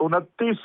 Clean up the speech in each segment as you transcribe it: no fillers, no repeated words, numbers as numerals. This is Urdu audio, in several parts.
29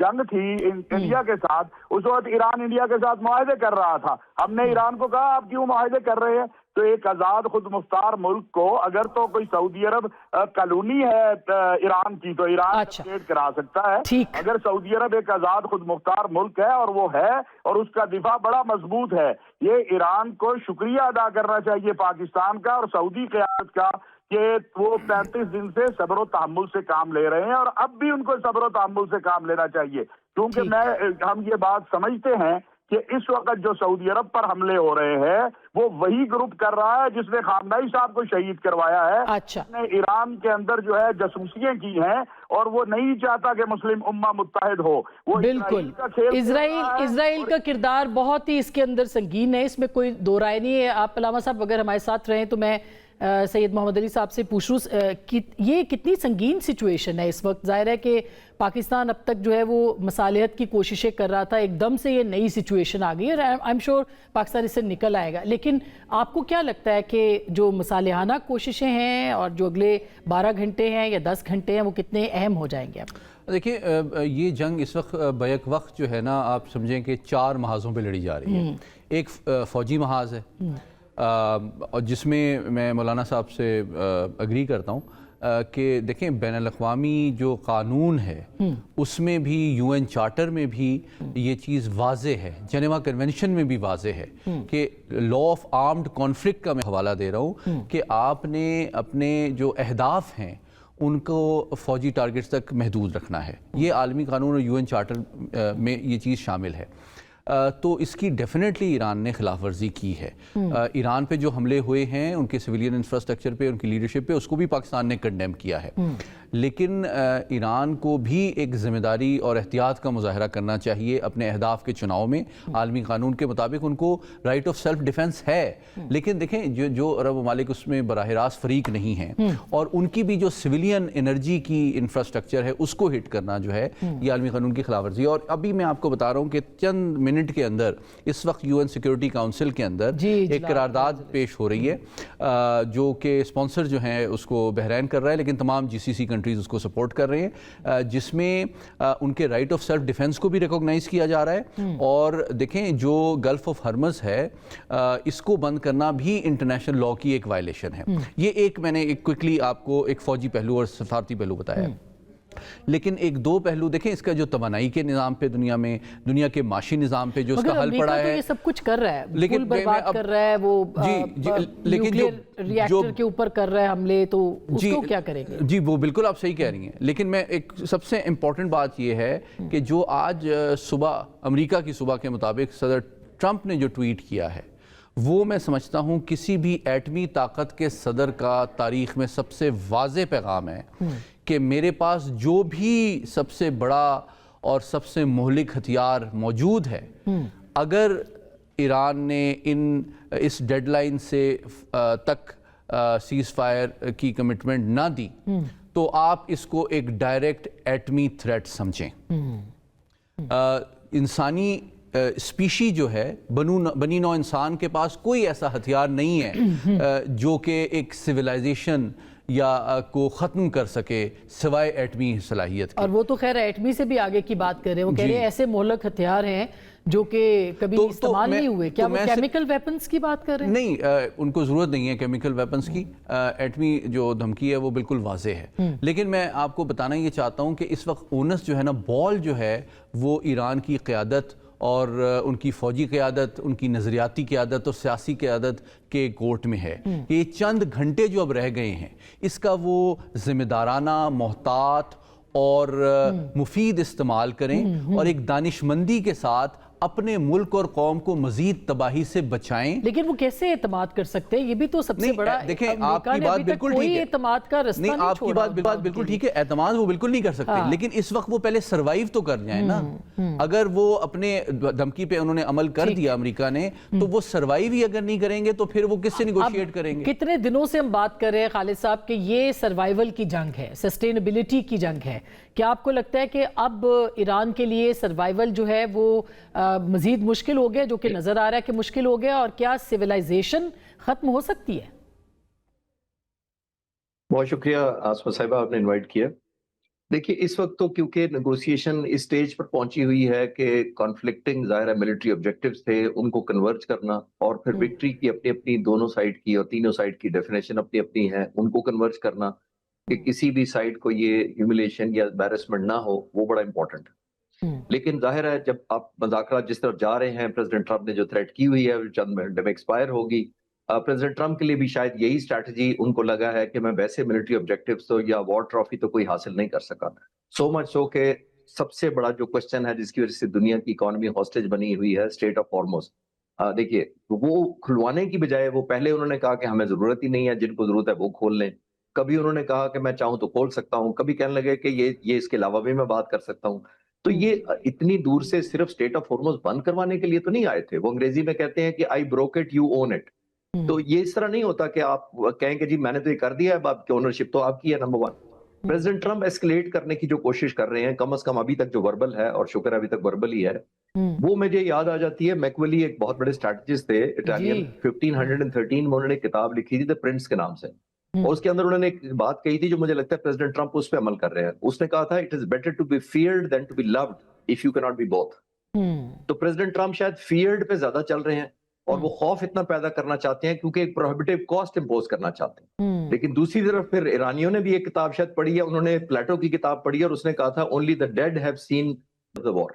جنگ تھی انڈیا کے ساتھ، اس وقت ایران انڈیا کے ساتھ معاہدے کر رہا تھا. ہم نے ایران کو کہا آپ کیوں معاہدے کر رہے ہیں؟ تو ایک آزاد خود مختار ملک کو اگر تو کوئی سعودی عرب کالونی ہے ایران کی تو ایران ٹریڈ کرا سکتا ہے. اگر سعودی عرب ایک آزاد خود مختار ملک ہے اور وہ ہے اور اس کا دفاع بڑا مضبوط ہے، یہ ایران کو شکریہ ادا کرنا چاہیے پاکستان کا اور سعودی قیادت کا کہ وہ 35 دن سے صبر و تحمل سے کام لے رہے ہیں، اور اب بھی ان کو صبر و تحمل سے کام لینا چاہیے. کیونکہ ہم یہ بات سمجھتے ہیں کہ اس وقت جو سعودی عرب پر حملے ہو رہے ہیں وہ وہی گروپ کر رہا ہے جس نے خامنئی صاحب کو شہید کروایا ہے. جس نے ایران کے اندر جو ہے جاسوسیاں کی ہیں اور وہ نہیں چاہتا کہ مسلم امہ متحد ہو. وہ بالکل اسرائیل کا کردار بہت ہی اس کے اندر سنگین ہے، اس میں کوئی دو رائے نہیں ہے. آپ علامہ صاحب اگر ہمارے ساتھ رہیں تو میں سید محمد علی صاحب سے پوچھ رہا ہوں یہ کتنی سنگین سچویشن ہے اس وقت. ظاہر ہے کہ پاکستان اب تک جو ہے وہ مصالحت کی کوششیں کر رہا تھا، ایک دم سے یہ نئی سچویشن آ گئی اور آئی ایم شیور پاکستان اس سے نکل آئے گا. لیکن آپ کو کیا لگتا ہے کہ جو مصالحانہ کوششیں ہیں اور جو اگلے 12 گھنٹے ہیں یا 10 گھنٹے ہیں وہ کتنے اہم ہو جائیں گے؟ اب دیکھیں یہ جنگ اس وقت بیک وقت جو ہے نا، آپ سمجھیں کہ 4 محاذوں پہ لڑی جا رہی ہے. ایک فوجی محاذ ہے اور جس میں مولانا صاحب سے اگری کرتا ہوں کہ دیکھیں بین الاقوامی جو قانون ہے اس میں بھی UN چارٹر میں بھی یہ چیز واضح ہے، جنیوا کنونشن میں بھی واضح ہے کہ لا آف آرمڈ کانفلکٹ کا میں حوالہ دے رہا ہوں کہ آپ نے اپنے جو اہداف ہیں ان کو فوجی ٹارگٹس تک محدود رکھنا ہے. یہ عالمی قانون اور UN چارٹر میں یہ چیز شامل ہے. تو اس کی ڈیفینیٹلی ایران نے خلاف ورزی کی ہے. ایران پہ جو حملے ہوئے ہیں ان کے سویلین انفراسٹرکچر پہ، ان کی لیڈرشپ پہ، اس کو بھی پاکستان نے کنڈیم کیا ہے. لیکن ایران کو بھی ایک ذمہ داری اور احتیاط کا مظاہرہ کرنا چاہیے اپنے اہداف کے چناؤ میں. عالمی قانون کے مطابق ان کو رائٹ آف سیلف ڈیفنس ہے، لیکن دیکھیں جو عرب ممالک اس میں براہ راست فریق نہیں ہیں اور ان کی بھی جو سویلین انرجی کی انفراسٹرکچر ہے اس کو ہٹ کرنا جو ہے یہ عالمی قانون کی خلاف ورزی ہے. اور ابھی میں آپ کو بتا رہا ہوں کہ چند منٹ کے اندر اس وقت UN سیکورٹی کاؤنسل کے اندر ایک قرارداد پیش ہو رہی ہے جو کہ اسپانسر جو ہیں اس کو بحرین کر رہا ہے، لیکن تمام GCC کنٹریز اس کو سپورٹ کر رہے ہیں، جس میں ان کے رائٹ آف سیلف ڈیفنس کو بھی ریکوگنائز کیا جا رہا ہے. اور دیکھیں جو گلف آف ہرمز ہے اس کو بند کرنا بھی انٹرنیشنل لا کی ایک وائلیشن ہے. یہ ایک میں نے ایک کوئکلی آپ کو ایک فوجی پہلو اور سفارتی پہلو بتایا. لیکن ایک دو پہلو دیکھیں اس کا جو توانائی کے نظام پہ دنیا کے معاشی نظام پہ جو اس کا حل پڑا ہے، یہ سب کچھ کر رہا ہے، لیکن برباد کر رہا ہے، وہ نیوکلیئر ریئیکٹر کے اوپر کر رہا ہے حملے، تو اس کو کیا کریں گے؟ جی وہ بالکل آپ صحیح کہہ رہی ہیں. لیکن میں ایک سب سے امپورٹنٹ بات یہ ہے کہ جو آج صبح امریکہ کی صبح کے مطابق صدر ٹرمپ نے جو ٹویٹ کیا ہے وہ میں سمجھتا ہوں کسی بھی ایٹمی طاقت کے صدر کا تاریخ میں سب سے واضح پیغام ہے کہ میرے پاس جو بھی سب سے بڑا اور سب سے مہلک ہتھیار موجود ہے، اگر ایران نے اس ڈیڈ لائن سے تک سیز فائر کی کمٹمنٹ نہ دی تو آپ اس کو ایک ڈائریکٹ ایٹمی تھریٹ سمجھیں. انسانی اسپیشی جو ہے بنی نوع انسان کے پاس کوئی ایسا ہتھیار نہیں ہے جو کہ ایک سویلائزیشن یا کو ختم کر سکے سوائے ایٹمی صلاحیت کے. اور وہ تو خیر ایٹمی سے بھی آگے کی بات کر رہے ہیں، وہ کہہ رہے ہیں ایسے مہلک ہتھیار ہیں جو کہ کبھی استعمال نہیں ہوئے. کیا وہ کیمیکل ویپنز کی بات کر رہے ہیں؟ نہیں، ان کو ضرورت نہیں ہے کیمیکل ویپنز کی. ایٹمی جو دھمکی ہے وہ بالکل واضح ہے. لیکن میں آپ کو بتانا یہ چاہتا ہوں کہ اس وقت اونس جو ہے نا، بال جو ہے وہ ایران کی قیادت اور ان کی فوجی قیادت، ان کی نظریاتی قیادت اور سیاسی قیادت کے کورٹ میں ہے. یہ چند گھنٹے جو اب رہ گئے ہیں اس کا وہ ذمہ دارانہ، محتاط اور مفید استعمال کریں اور ایک دانشمندی کے ساتھ اپنے ملک اور قوم کو مزید تباہی سے بچائیں. لیکن وہ کیسے اعتماد کر سکتے ہیں؟ یہ بھی تو سب سے بڑا. دیکھیں آپ کی بات بالکل ٹھیک ہے، اعتماد کا رستہ نہیں چھوڑا. آپ کی بات بالکل ٹھیک ہے، اعتماد وہ بالکل نہیں کر سکتے، لیکن اس وقت وہ پہلے سروائیو تو کر جائیں نا. اگر وہ اپنے دھمکی پہ انہوں نے عمل کر دیا امریکہ نے، تو وہ سروائیو ہی اگر نہیں کریں گے تو پھر وہ کس سے نیگوشیٹ کریں گے؟ کتنے دنوں سے ہم بات کر رہے ہیں خالد صاحب کہ یہ سروائیول کی جنگ ہے، سسٹینیبلٹی کی جنگ ہے. کیا آپ کو لگتا ہے کہ اب ایران کے لیے سروائیول جو ہے وہ مزید مشکل ہو گیا، جو کہ نظر آ رہا ہے کہ مشکل ہو گیا، اور کیا سیولائزیشن ختم ہو سکتی ہے؟ بہت شکریہ آسما صاحبہ، آپ نے انوائٹ کیا. دیکھیے اس وقت تو کیونکہ نیگوسیشن اس سٹیج پر پہنچی ہوئی ہے کہ کانفلکٹنگ ظاہر ہے ملٹری آبجیکٹیوز تھے ان کو کنورج کرنا، اور پھر وکٹری کی اپنی اپنی دونوں سائڈ کی اور تینوں سائڈ کی ڈیفینیشن اپنی اپنی ہے، ان کو کنورج کرنا کہ کسی بھی سائڈ کو یہ ہیوملیشن یا امبیرسمنٹ نہ ہو، وہ بڑا امپورٹنٹ ہے۔ لیکن ظاہر ہے جب آپ مذاکرات جس طرف جا رہے ہیں، پریزیڈنٹ ٹرمپ نے جو تھریٹ کی ہوئی ہے چند منٹ میں ایکسپائر ہوگی، پریزیڈنٹ ٹرمپ کے لیے بھی شاید یہی اسٹریٹجی ان کو لگا ہے کہ میں ویسے ملٹری آبجیکٹیوز تو یا وار ٹرافی تو کوئی حاصل نہیں کر سکا، سو مچ سو کہ سب سے بڑا جو کوشچن ہے جس کی وجہ سے دنیا کی اکانومی ہاسٹیج بنی ہوئی ہے، اسٹریٹ آف ہارموز، دیکھیے وہ کھلوانے کی بجائے وہ پہلے انہوں نے کہا کہ ہمیں ضرورت ہی نہیں ہے، جن کو ضرورت ہے وہ کھول لیں، کبھی انہوں نے کہا کہ میں چاہوں تو کھول سکتا ہوں، کبھی کہنے لگے کہ یہ اس کے علاوہ بھی میں بات کر سکتا ہوں۔ تو یہ اتنی دور سے صرف اسٹیٹ آف ہارموز بند کروانے کے لیے تو نہیں آئے تھے، وہ انگریزی میں کہتے ہیں کہ آئی Brook it you own it, تو یہ اس طرح نہیں ہوتا کہ آپ کہیں کہ جی میں نے تو یہ کر دیا ہے، اب اونرشپ تو آپ کی ہے۔ نمبر 1 پریزیڈنٹ ٹرمپ ایسکلیٹ کرنے کی جو کوشش کر رہے ہیں، کم از کم ابھی تک جو وربل ہے، اور شکر ہے ابھی تک وربل ہی ہے، وہ مجھے یاد آ جاتی ہے میکویلی ایک بہت بڑے اسٹریٹجسٹ تھے اٹالین، 1513 میں انہوں نے کتاب لکھی تھی دی پرنس کے نام سے، اور اس کے اندر انہوں نے ایک بات کہی تھی جو مجھے لگتا ہے پریزیڈنٹ ٹرمپ اس پہ عمل کر رہے ہیں۔ اس نے کہا تھا it is better to be feared than to be loved if you can not be both. تو پریزیڈنٹ ٹرمپ شاید فیئرڈ پہ زیادہ چل رہے ہیں، اور وہ خوف اتنا پیدا کرنا چاہتے ہیں کیونکہ ایک پروہیبٹیو کاسٹ امپوز کرنا چاہتے ہیں۔ لیکن دوسری طرف پھر ایرانیوں نے بھی ایک کتاب شاید پڑھی ہے، انہوں نے پلیٹو کی کتاب پڑھی ہے، اور اس نے کہا تھا only the dead have seen the war۔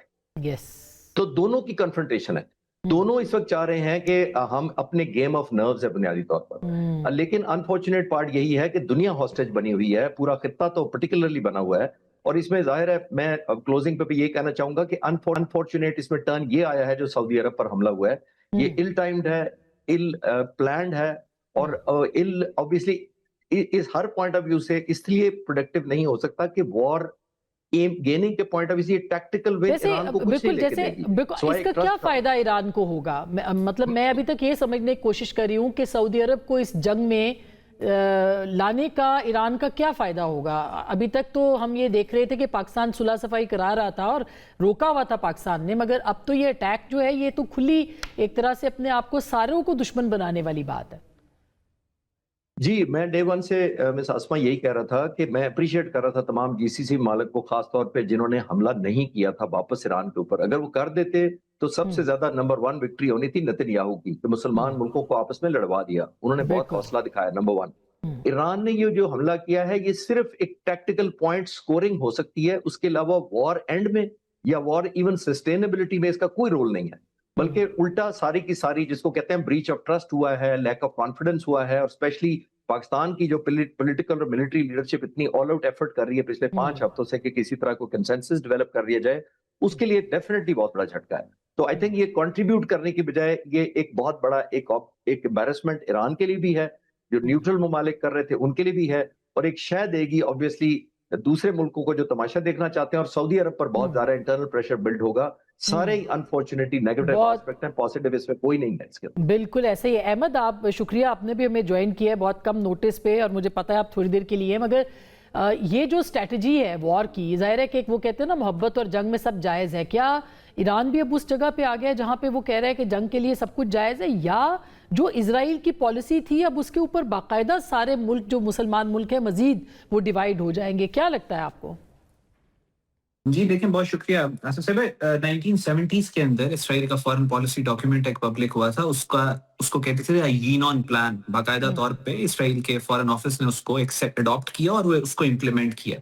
تو دونوں کی کنفرنٹیشن ہے، دونوں اس وقت چاہ رہے ہیں کہ ہم اپنے گیم آف نروز ہے بنیادی طور پر، لیکن انفارچونیٹ پارٹ یہی ہے کہ دنیا ہاسٹیج بنی ہوئی ہے، پورا خطہ تو پرٹیکولرلی بنا ہوا ہے، اور اس میں ظاہر ہے میں کلوزنگ پہ بھی یہ کہنا چاہوں گا کہ انفارچونیٹ اس میں ٹرن یہ آیا ہے جو سعودی عرب پر حملہ ہوا ہے، یہ ال ٹائمڈ ہے، ال پلانڈ ہے، اور ال obviously اس ہر پوائنٹ آف ویو سے اس لیے پروڈکٹیو نہیں ہو سکتا کہ وار ایم گیننگ کے پوائنٹ آف ویو سے یہ ٹیکٹیکل وے ایران کو کچھ نہیں لے کے دے گی۔ اس کا کیا فائدہ ایران کو ہوگا؟ مطلب میں ابھی تک یہ سمجھنے کی کوشش کر رہی ہوں کہ سعودی عرب کو اس جنگ میں لانے کا ایران کا کیا فائدہ ہوگا؟ ابھی تک تو ہم یہ دیکھ رہے تھے کہ پاکستان صلح صفائی کرا رہا تھا اور روکا ہوا تھا پاکستان نے، مگر اب تو یہ اٹیک جو ہے یہ تو کھلی ایک طرح سے اپنے آپ کو ساروں کو دشمن بنانے والی بات ہے۔ جی میں ڈے ون سے مس اسما یہی کہہ رہا تھا کہ میں اپریشیٹ کر رہا تھا تمام جی سی سی ممالک کو، خاص طور پہ جنہوں نے حملہ نہیں کیا تھا واپس ایران کے اوپر، اگر وہ کر دیتے تو سب سے زیادہ نمبر 1 وکٹری ہونی تھی نتن یاہو کی، کہ مسلمان ملکوں کو آپس میں لڑوا دیا، انہوں نے بہت حوصلہ دکھایا۔ نمبر 1 ایران نے یہ جو حملہ کیا ہے یہ صرف ایک ٹیکٹیکل پوائنٹ سکورنگ ہو سکتی ہے، اس کے علاوہ وار اینڈ میں یا وار ایون سسٹینیبلٹی میں اس کا کوئی رول نہیں ہے، بلکہ الٹا ساری کی ساری جس کو کہتے ہیں بریچ آف ٹرسٹ ہوا ہے، لیک آف کانفیڈنس ہوا ہے، اور اسپیشلی پاکستان کی جو پولیٹیکل اور ملٹری لیڈرشپ اتنی آل آؤٹ ایفرٹ کر رہی ہے پچھلے 5 ہفتوں سے کہ کسی طرح کو کنسنسس ڈیولپ کر لیا جائے، اس کے لیے ڈیفینیٹلی بہت بڑا جھٹکا ہے۔ تو آئی تھنک یہ کنٹریبیوٹ کرنے کی بجائے یہ ایک بہت بڑا ایک امبیرسمنٹ ایران کے لیے بھی ہے، جو نیوٹرل ممالک کر رہے تھے ان کے لیے بھی ہے، اور ایک شے دے گی آبویسلی دوسرے ملکوں کو جو تماشا دیکھنا چاہتے ہیں، اور سعودی عرب پر بہت زیادہ انٹرنل پریشر بلڈ ہوگا۔ سارے ہی انفارچونیٹلی نیگیٹو ایسپیکٹ ہیں، پوزیٹیو اس میں کوئی نہیں ہے اس کے۔ بالکل ایسا ہی ہے۔ احمد آپ شکریہ، آپ نے بھی ہمیں جوائن کیا ہے بہت کم نوٹس پہ، اور مجھے پتا ہے آپ تھوڑی دیر کے لیے ہیں، مگر یہ جو اسٹریٹجی ہے وار کی، ظاہر ہے کہ وہ کہتے ہیں نا محبت اور جنگ میں سب جائز ہے، کیا ایران بھی اب اس جگہ پہ آ گیا ہے جہاں پہ وہ کہہ رہا ہے کہ جنگ کے لیے سب کچھ جائز ہے، یا جو اسرائیل کی پالیسی تھی اب اس کے اوپر باقاعدہ سارے ملک جو مسلمان ملک ہیں مزید وہ ڈیوائیڈ ہو جائیں گے؟ کیا لگتا ہے آپ کو؟ جی دیکھیں، بہت شکریہ۔ سب سے پہلے 1970s کے اندر اسرائیل کا فارن پالیسی ڈاکیومنٹ ایک پبلک ہوا تھا، اس کو کہتے تھے یینون پلان، باقاعدہ طور پہ اسرائیل کے فارن آفس نے اس کو اڈاپٹ کیا اور اس کو امپلیمنٹ کیا۔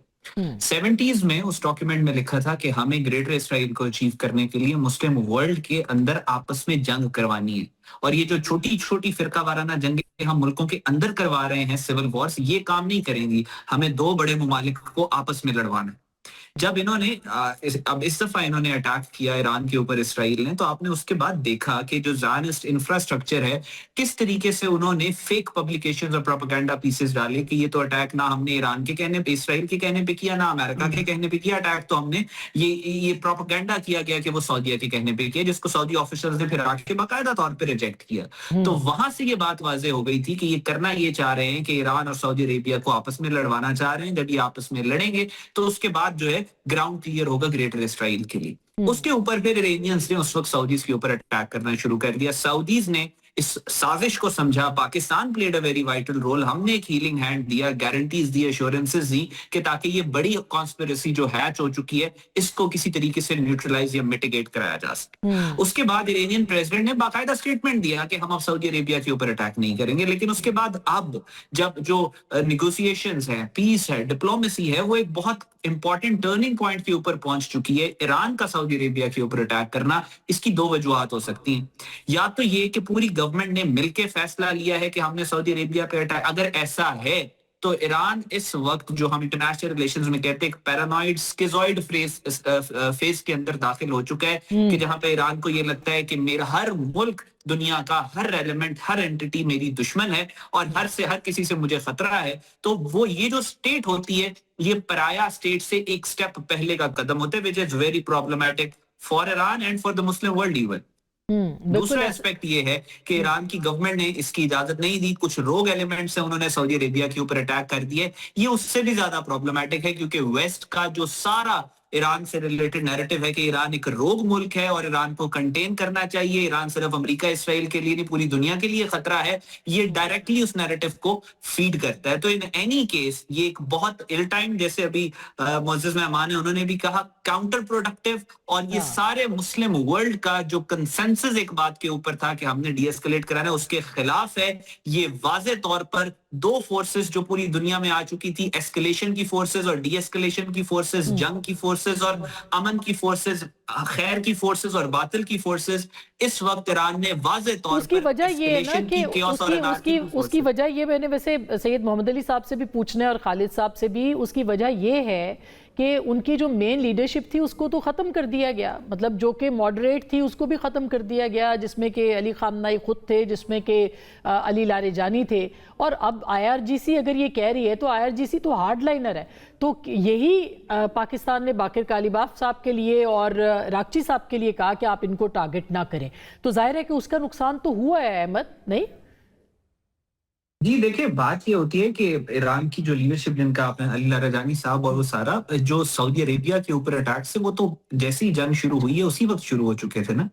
70s میں اس ڈاکیومنٹ میں لکھا تھا کہ ہمیں گریٹر اسرائیل کو اچیو کرنے کے لیے مسلم ورلڈ کے اندر آپس میں جنگ کروانی ہے، اور یہ جو چھوٹی چھوٹی فرقہ وارانہ جنگیں ہم ملکوں کے اندر کروا رہے ہیں، سول وارز، یہ کام نہیں کریں گی، ہمیں 2 بڑے ممالک کو آپس میں لڑوانا ہے۔ جب انہوں نے اب اس دفعہ انہوں نے اٹیک کیا ایران کے اوپر اسرائیل نے، تو آپ نے اس کے بعد دیکھا کہ جو زائنسٹ انفراسٹرکچر ہے کس طریقے سے انہوں نے فیک پبلیکیشنز اور پروپیگنڈا پیسز ڈالے کہ یہ تو اٹیک نہ ہم نے ایران کے کہنے پہ، اسرائیل کے کہنے پہ کیا، نہ امریکہ کے کہنے پہ کیا، اٹیک تو ہم نے یہ پروپیگنڈا کیا گیا کہ وہ سعودیہ کے کہنے پہ کیا، جس کو سعودی آفیسرز نے پھر آ کے باقاعدہ طور پہ ریجیکٹ کیا۔ تو وہاں سے یہ بات واضح ہو گئی تھی کہ یہ کرنا یہ چاہ رہے ہیں کہ ایران اور سعودی عربیہ کو آپس میں لڑوانا چاہ رہے ہیں، جب یہ آپس میں لڑیں گے تو اس کے بعد جو ہے گراؤنڈ کلیئر ہوگا گریٹر اسرائیل کے لیے۔ اس کے اوپر پھر ایرانیئنز نے اس وقت سعودیز کے اوپر اٹیک کرنا شروع کر دیا۔ سعودیز نے اس سازش کو سمجھا. Pakistan played a very vital role. ہم نے ایک ہیلنگ ہینڈ دیا, گارنٹیز دی, ایشورنسز دی کہ تاکہ یہ بڑی کانسپریسی جو ہیچ ہو چکی ہے اس کو کسی طریقے سے نیوٹرلائز یا میٹیگیٹ کرایا جا سکے. اس کے بعد ایرانین پریزیڈنٹ نے باقاعدہ اسٹیٹمنٹ دیا کہ ہم اب سعودی عربیہ کے اوپر اٹیک نہیں کریں گے. لیکن اس کے بعد اب جب جو نیگوسیشنز ہیں, پیس ہے, ڈپلومیسی ہے, وہ ایک بہت امپورٹنٹ ٹرننگ پوائنٹ کے اوپر پہنچ چکی ہے. ایران کا سعودی عربیہ کے اوپر اٹیک کرنا, اس کی دو وجوہات ہو سکتی ہیں. یا تو یہ کہ پوری گورنمنٹ نے مل کے فیصلہ لیا ہے کہ ہم نے سعودی عربیہ پہ اٹیک, اگر ایسا ہے تو ایران اس وقت جو ہم انٹرنیشنل ریلیشنز میں کہتے ہیں ایک پیرانوئڈ سکیزوئڈ فیز کے اندر داخل ہو چکا ہے کہ جہاں پہ ایران کو یہ لگتا ہے کہ میرا ہر ملک, دنیا کا ہر ایلیمنٹ, ہر اینٹی میری دشمن ہے اور ہر کسی سے مجھے خطرہ ہے. تو وہ یہ جو سٹیٹ ہوتی ہے یہ پرایا سٹیٹ سے ایک سٹیپ پہلے کا قدم ہوتا ہے, which is very problematic for Iran and for the Muslim world even. دوسرا اسپیکٹ یہ ہے کہ ایران کی گورنمنٹ نے اس کی اجازت نہیں دی, کچھ روگ ایلیمنٹس ہیں انہوں نے سعودی عربیہ کے اوپر اٹیک کر دیا. یہ اس سے بھی زیادہ پرابلمٹک ہے کیونکہ ویسٹ کا جو سارا ایران سے ریلیٹڈ نیریٹو ہے کہ ایران ایک روگ ملک ہے اور ایران کو کنٹین کرنا چاہیے, ایران صرف امریکہ اسرائیل کے لیے نہیں پوری دنیا کے لیے خطرہ ہے, یہ ڈائریکٹلی اس نیریٹو کو فیڈ کرتا ہے. تو ان اینی کیس یہ ایک بہت ایل ٹائم, جیسے ابھی معزز مہمان ہیں انہوں نے بھی کہا, کاؤنٹر پروڈکٹیو, اور یہ سارے مسلم ورلڈ کا جو کنسنسس ایک بات کے اوپر تھا کہ ہم نے ڈی ایسکلیٹ کرانا, اس کے خلاف ہے. یہ واضح طور پر دو فورسز جو پوری دنیا میں آ چکی تھی, ایسکلیشن کی فورسز اور ڈی ایسکلیشن کی فورسز, جنگ کی فورسز اور امن کی فورسز, خیر کی فورسز اور باطل کی فورسز, اس وقت ایران نے واضح طور پر اس کی وجہ یہ ہے نا کہ اس کی وجہ یہ, میں نے ویسے سید محمد علی صاحب سے بھی پوچھنا ہے اور خالد صاحب سے بھی, اس کی وجہ یہ ہے کہ ان کی جو مین لیڈرشپ تھی اس کو تو ختم کر دیا گیا, مطلب جو کہ ماڈریٹ تھی اس کو بھی ختم کر دیا گیا, جس میں کہ علی خامنائی خود تھے, جس میں کہ علی لاریجانی تھے. اور اب آئی آر جی سی اگر یہ کہہ رہی ہے تو آئی آر جی سی تو ہارڈ لائنر ہے. تو یہی پاکستان نے باقر کالیباف صاحب کے لیے اور راکچی صاحب کے لیے کہا کہ آپ ان کو ٹارگٹ نہ کریں. تو ظاہر ہے کہ اس کا نقصان تو ہوا ہے احمد, نہیں؟ جی دیکھیں, بات یہ ہوتی ہے کہ ایران کی جو لیڈرشپ جن کا آپ نے علی لاریجانی صاحب اور وہ سارا جو سعودی عربیہ کے اوپر اٹیک سے, وہ تو جیسی جنگ شروع ہوئی ہے اسی وقت شروع ہو چکے تھے نا.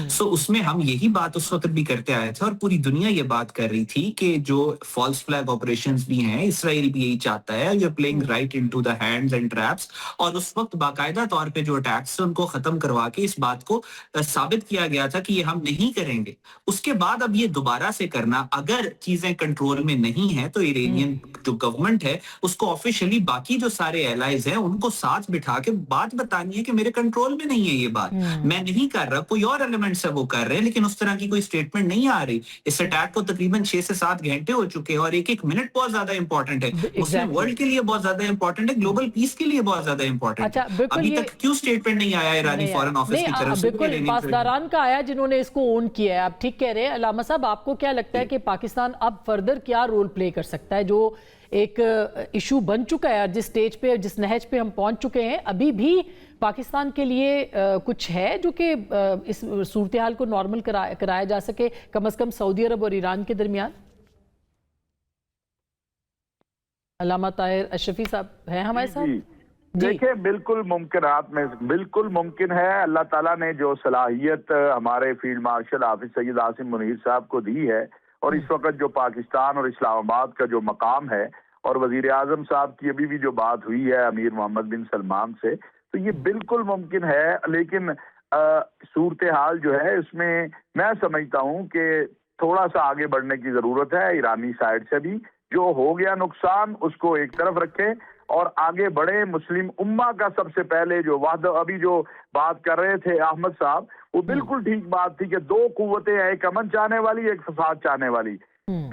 سو اس میں ہم یہی بات اس وقت بھی کرتے آئے تھے اور پوری دنیا یہ بات کر رہی تھی کہ جو فالس فلیگ آپریشنز بھی ہیں, اسرائیل بھی یہی چاہتا ہے, you playing right into the hands and traps. اور اس وقت باقاعدہ طور پہ جو اٹیکس ہیں ان کو ختم کروا کے اس بات کو ثابت کیا گیا تھا کہ یہ ہم نہیں کریں گے. اس کے بعد اب یہ دوبارہ سے کرنا, اگر چیزیں کنٹرول میں نہیں ہے تو ایرانین جو گورنمنٹ ہے اس کو آفیشلی باقی جو سارے ایلائز ہیں ان کو ساتھ بٹھا کے بات بتانی ہے کہ میرے کنٹرول میں نہیں ہے یہ بات, میں نہیں کر رہا, کوئی اور ایلیمنٹس ہے وہ کر رہے ہیں, لیکن اس طرح کی کوئی سٹیٹمنٹ نہیں آ رہی. اس اٹیک کو تقریباً 6 سے 7 گھنٹے ہو چکے ہیں اور ایک ایک منٹ بہت زیادہ امپورٹنٹ ہے, مسلم ورلڈ کے لیے بہت زیادہ امپورٹنٹ ہے, گلوبل پیس کے لیے بہت زیادہ امپورٹنٹ ہے. ابھی تک کیوں سٹیٹمنٹ نہیں آیا ایرانی فارن آفس کی طرف سے؟ بالکل پاسداران کا آیا جنہوں نے اس کو اون کیا ہے. آپ ٹھیک کہہ رہے ہیں علامہ صاحب, آپ کو کیا لگتا ہے کہ پاکستان اب فردر کیا رول پلے کر سکتا ہے؟ جو ایک ایشو بن چکا ہے, جس سٹیج پہ, جس نہج پہ ہم پہنچ چکے ہیں, ابھی بھی پاکستان کے لیے کچھ ہے جو کہ اس صورتحال کو نارمل کرایا جا سکے, کم از کم سعودی عرب اور ایران کے درمیان؟ علامہ طاہر اشرفی صاحب ہیں ہمارے ساتھ؟ دیکھیں, بالکل ممکنات میں بالکل ممکن ہے. اللہ تعالیٰ نے جو صلاحیت ہمارے فیلڈ مارشل حافظ سید عاصم منیر صاحب کو دی ہے, اور اس وقت جو پاکستان اور اسلام آباد کا جو مقام ہے, اور وزیر اعظم صاحب کی ابھی بھی جو بات ہوئی ہے امیر محمد بن سلمان سے, تو یہ بالکل ممکن ہے. لیکن صورتحال جو ہے اس میں سمجھتا ہوں کہ تھوڑا سا آگے بڑھنے کی ضرورت ہے. ایرانی سائڈ سے بھی جو ہو گیا نقصان اس کو ایک طرف رکھیں اور آگے بڑھے. مسلم امہ کا سب سے پہلے جو وحدت, ابھی جو بات کر رہے تھے احمد صاحب, وہ بالکل ٹھیک بات تھی کہ دو قوتیں ہیں, ایک امن چاہنے والی, ایک فساد چاہنے والی.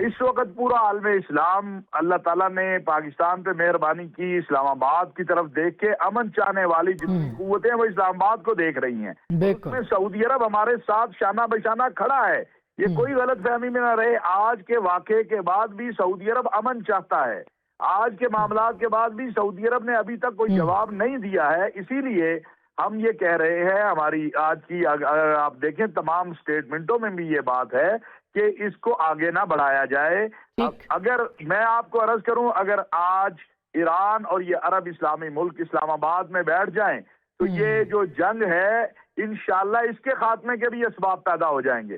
اس وقت پورا عالم اسلام, اللہ تعالیٰ نے پاکستان پہ مہربانی کی, اسلام آباد کی طرف دیکھ کے امن چاہنے والی جتنی قوتیں وہ اسلام آباد کو دیکھ رہی ہیں. اس میں سعودی عرب ہمارے ساتھ شانہ بشانہ کھڑا ہے, یہ کوئی غلط فہمی میں نہ رہے. آج کے واقعے کے بعد بھی سعودی عرب امن چاہتا ہے, آج کے معاملات کے بعد بھی سعودی عرب نے ابھی تک کوئی جواب نہیں دیا ہے. اسی لیے ہم یہ کہہ رہے ہیں, ہماری آج کی اگر آپ دیکھیں تمام سٹیٹمنٹوں میں بھی یہ بات ہے کہ اس کو آگے نہ بڑھایا جائے. اگر میں آپ کو عرض کروں, اگر آج ایران اور یہ عرب اسلامی ملک اسلام آباد میں بیٹھ جائیں تو یہ جو جنگ ہے انشاءاللہ اس کے خاتمے کے بھی اسباب پیدا ہو جائیں گے.